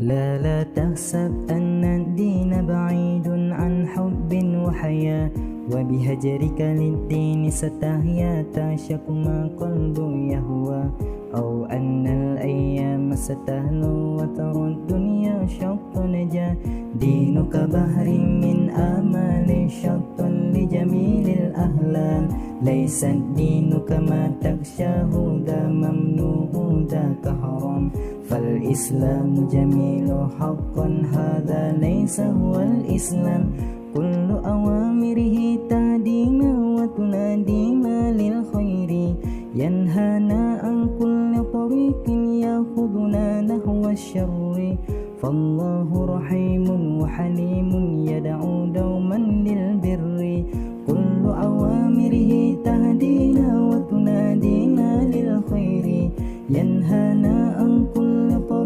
لا تحسب أن الدين بعيد عن حب وحياة، وبهجرك للدين ستحيا تعشق ما قلب يهوى، أو أن الأيام ستهلو وترى الدنيا شط نجاة. دينك بحر من آمال شط لجميل الأهلام، ليس الدين كما تخشاه ذا ممنوع ذاك حرام. فالإسلام جميل حقا هذا ليس هو الإسلام، كل أوامره تهدينا وتنادينا للخير، ينهانا عن كل طريق يأخذنا نحو الشر. فالله رحيم وحليم يدعو دوما للبر، كل أوامره تهدينا وتنادينا للخير، ينهانا